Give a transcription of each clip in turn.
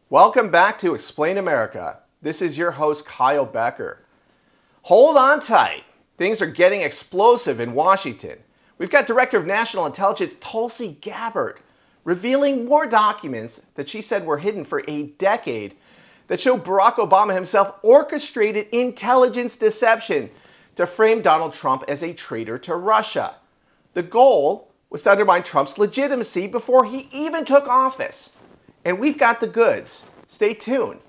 Welcome back to Explain America. This is your host, Kyle Becker. Hold on tight. Things are getting explosive in Washington. We've got Director of National Intelligence Tulsi Gabbard revealing more documents that she said were hidden for a decade that show Barack Obama himself orchestrated intelligence deception to frame Donald Trump as a traitor to Russia. The goal was to undermine Trump's legitimacy before he even took office. And we've got the goods. Stay tuned.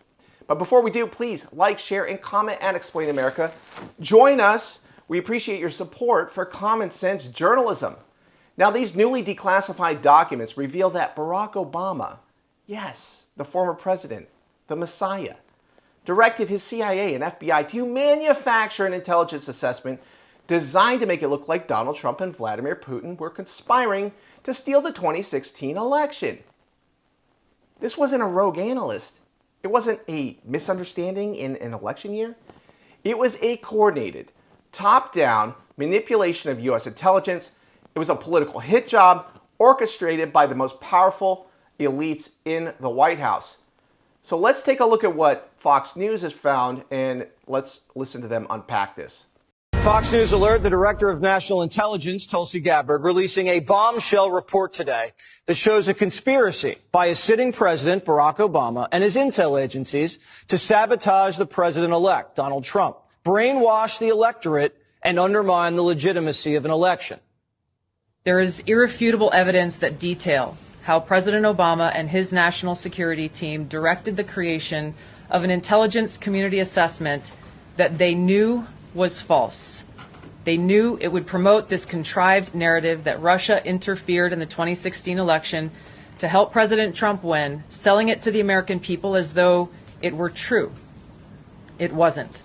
But before we do, please like, share, and comment at Explain America. Join us. We appreciate your support for common sense journalism. Now, these newly declassified documents reveal that Barack Obama, yes, the former president, the Messiah, directed his CIA and FBI to manufacture an intelligence assessment designed to make it look like Donald Trump and Vladimir Putin were conspiring to steal the 2016 election. This wasn't a rogue analyst. It wasn't a misunderstanding in an election year. It was a coordinated, top-down manipulation of U.S. intelligence. It was a political hit job orchestrated by the most powerful elites in the White House. So let's take a look at what Fox News has found, and let's listen to them unpack this. Fox News alert, the Director of National Intelligence, Tulsi Gabbard, releasing a bombshell report today that shows a conspiracy by a sitting president, Barack Obama, and his intel agencies to sabotage the president-elect, Donald Trump, brainwash the electorate, and undermine the legitimacy of an election. There is irrefutable evidence that detail how President Obama and his national security team directed the creation of an intelligence community assessment that they knew was false. They knew it would promote this contrived narrative that Russia interfered in the 2016 election to help President Trump win, selling it to the American people as though it were true. It wasn't.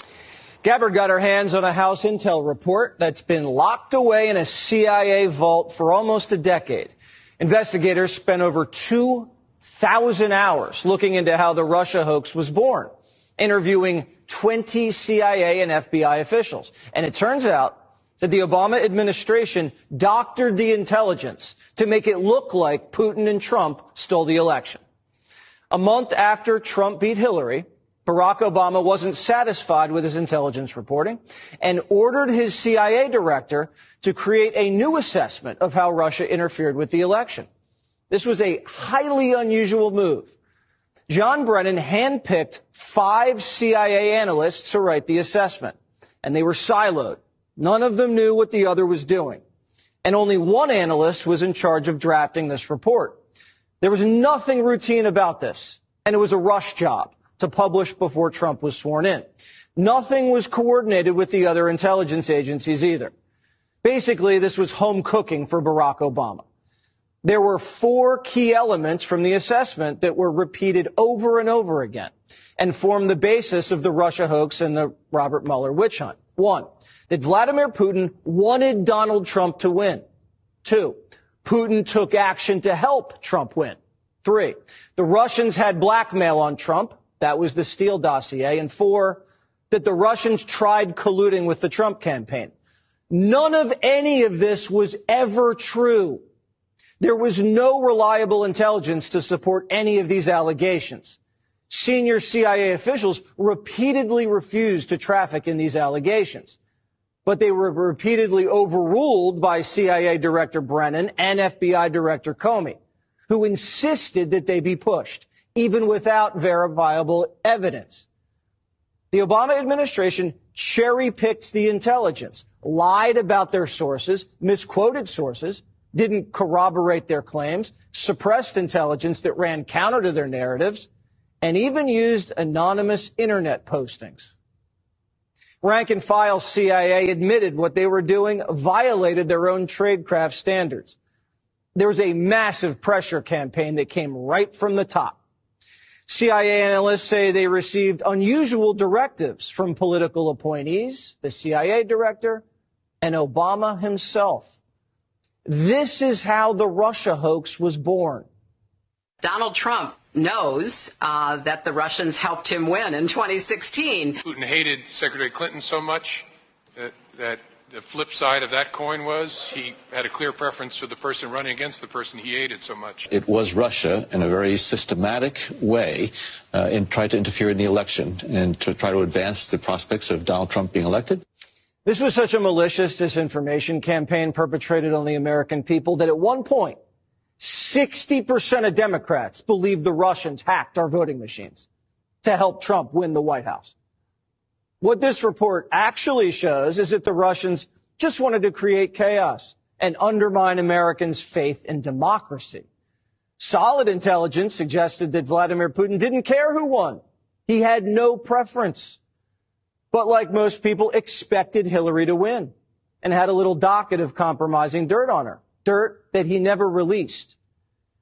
Gabbard got her hands on a House intel report that's been locked away in a CIA vault for almost a decade. Investigators spent over 2,000 hours looking into how the Russia hoax was born, interviewing 20 CIA and FBI officials. And it turns out that the Obama administration doctored the intelligence to make it look like Putin and Trump stole the election. A month after Trump beat Hillary, Barack Obama wasn't satisfied with his intelligence reporting and ordered his CIA director to create a new assessment of how Russia interfered with the election. This was a highly unusual move. John Brennan handpicked 5 CIA analysts to write the assessment, and they were siloed. None of them knew what the other was doing, and only one analyst was in charge of drafting this report. There was nothing routine about this, and it was a rush job to publish before Trump was sworn in. Nothing was coordinated with the other intelligence agencies either. Basically, this was home cooking for Barack Obama. There were 4 key elements from the assessment that were repeated over and over again and formed the basis of the Russia hoax and the Robert Mueller witch hunt. 1, that Vladimir Putin wanted Donald Trump to win. 2, Putin took action to help Trump win. 3, the Russians had blackmail on Trump. That was the Steele dossier. And 4, that the Russians tried colluding with the Trump campaign. None of any of this was ever true. There was no reliable intelligence to support any of these allegations. Senior CIA officials repeatedly refused to traffic in these allegations, but they were repeatedly overruled by CIA Director Brennan and FBI Director Comey, who insisted that they be pushed, even without verifiable evidence. The Obama administration cherry-picked the intelligence, lied about their sources, misquoted sources, didn't corroborate their claims, suppressed intelligence that ran counter to their narratives, and even used anonymous internet postings. Rank and file CIA admitted what they were doing violated their own tradecraft standards. There was a massive pressure campaign that came right from the top. CIA analysts say they received unusual directives from political appointees, the CIA director, and Obama himself. This is how the Russia hoax was born. Donald Trump knows that the Russians helped him win in 2016. Putin hated Secretary Clinton so much that The flip side of that coin was he had a clear preference for the person running against the person he hated so much. It was Russia in a very systematic way tried to interfere in the election and to try to advance the prospects of Donald Trump being elected. This was such a malicious disinformation campaign perpetrated on the American people that at one point, 60% of Democrats believed the Russians hacked our voting machines to help Trump win the White House. What this report actually shows is that the Russians just wanted to create chaos and undermine Americans' faith in democracy. Solid intelligence suggested that Vladimir Putin didn't care who won. He had no preference. But like most people, expected Hillary to win and had a little docket of compromising dirt on her, dirt that he never released.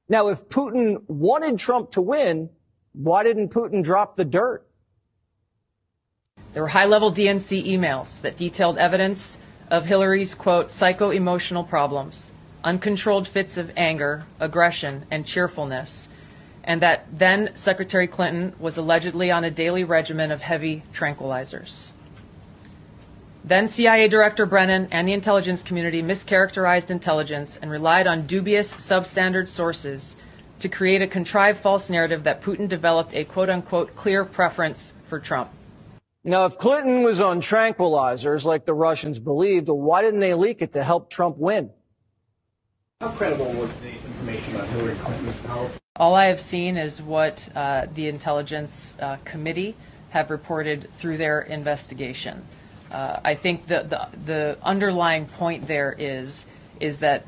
Now, if Putin wanted Trump to win, why didn't Putin drop the dirt? There were high-level DNC emails that detailed evidence of Hillary's, quote, psycho-emotional problems, uncontrolled fits of anger, aggression, and cheerfulness, and that then Secretary Clinton was allegedly on a daily regimen of heavy tranquilizers. Then CIA Director Brennan and the intelligence community mischaracterized intelligence and relied on dubious substandard sources to create a contrived false narrative that Putin developed a quote-unquote clear preference for Trump. Now, if Clinton was on tranquilizers like the Russians believed, well, why didn't they leak it to help Trump win? How credible was the information about Hillary Clinton's power? All I have seen is what the Intelligence Committee have reported through their investigation. I think the underlying point there is that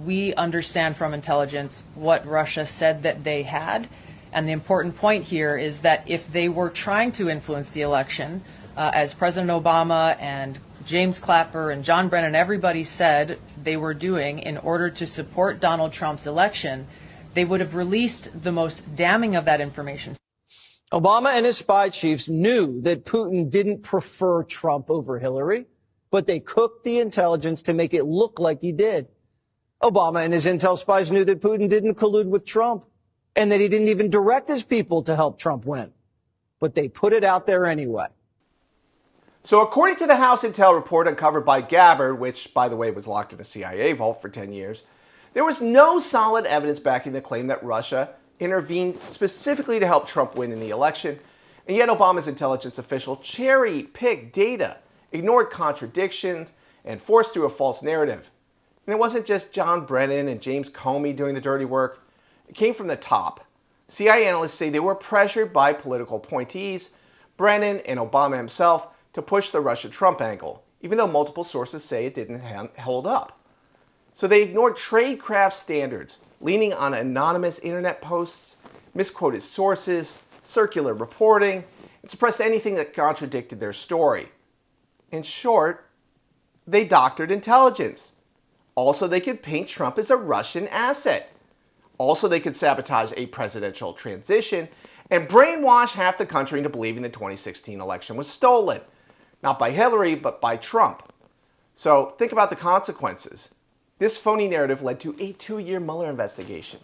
we understand from intelligence what Russia said that they had. And the important point here is that if they were trying to influence the election, as President Obama and James Clapper and John Brennan, everybody said they were doing in order to support Donald Trump's election, they would have released the most damning of that information. Obama and his spy chiefs knew that Putin didn't prefer Trump over Hillary, but they cooked the intelligence to make it look like he did. Obama and his intel spies knew that Putin didn't collude with Trump and that he didn't even direct his people to help Trump win. But they put it out there anyway. So according to the House Intel report uncovered by Gabbard, which, by the way, was locked in a CIA vault for 10 years, there was no solid evidence backing the claim that Russia intervened specifically to help Trump win in the election, and yet Obama's intelligence official cherry-picked data, ignored contradictions, and forced through a false narrative. And it wasn't just John Brennan and James Comey doing the dirty work. It came from the top. CIA analysts say they were pressured by political appointees, Brennan and Obama himself, to push the Russia-Trump angle, even though multiple sources say it didn't hold up. So they ignored tradecraft standards, leaning on anonymous internet posts, misquoted sources, circular reporting, and suppressed anything that contradicted their story. In short, they doctored intelligence. Also, they could paint Trump as a Russian asset. Also, they could sabotage a presidential transition and brainwash half the country into believing the 2016 election was stolen. Not by Hillary, but by Trump. So think about the consequences. This phony narrative led to a 2-year Mueller investigation,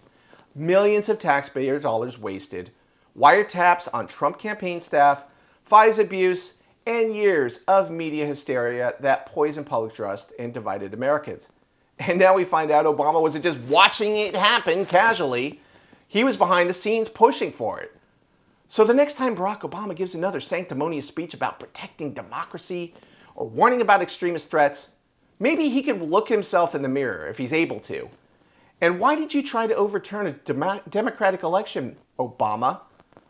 millions of taxpayer dollars wasted, wiretaps on Trump campaign staff, FISA abuse, and years of media hysteria that poisoned public trust and divided Americans. And now we find out Obama wasn't just watching it happen casually. He was behind the scenes pushing for it. So the next time Barack Obama gives another sanctimonious speech about protecting democracy or warning about extremist threats, maybe he could look himself in the mirror if he's able to. And why did you try to overturn a democratic election, Obama?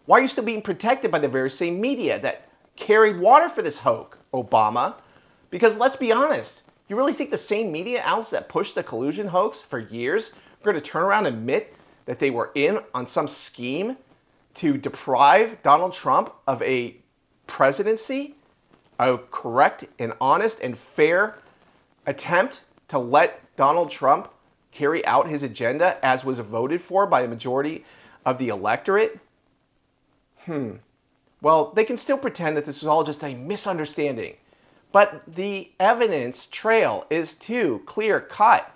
Why are you still being protected by the very same media that carried water for this hoax, Obama? Because let's be honest, you really think the same media outlets that pushed the collusion hoax for years are going to turn around and admit that they were in on some scheme to deprive Donald Trump of a presidency, a correct and honest and fair attempt to let Donald Trump carry out his agenda as was voted for by a majority of the electorate? Well, they can still pretend that this was all just a misunderstanding. But the evidence trail is too clear-cut.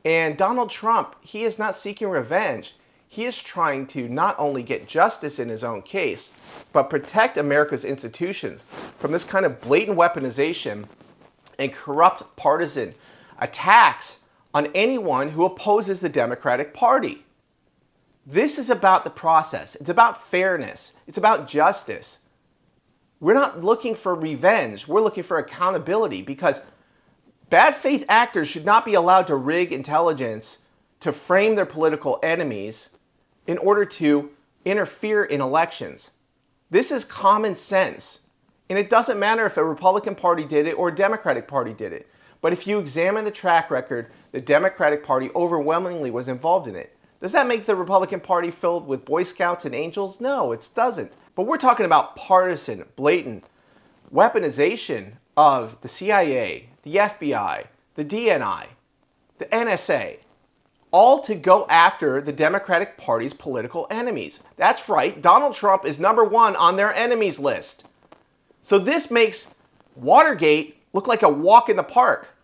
And Donald Trump, he is not seeking revenge. He is trying to not only get justice in his own case, but protect America's institutions from this kind of blatant weaponization and corrupt partisan attacks on anyone who opposes the Democratic Party. This is about the process. It's about fairness. It's about justice. We're not looking for revenge. We're looking for accountability, because bad faith actors should not be allowed to rig intelligence to frame their political enemies in order to interfere in elections. This is common sense. And it doesn't matter if a Republican Party did it or a Democratic Party did it. But if you examine the track record, the Democratic Party overwhelmingly was involved in it. Does that make the Republican Party filled with Boy Scouts and angels? No, it doesn't. But we're talking about partisan, blatant weaponization of the CIA, the FBI, the DNI, the NSA, all to go after the Democratic Party's political enemies. That's right, Donald Trump is #1 on their enemies list. So this makes Watergate look like a walk in the park.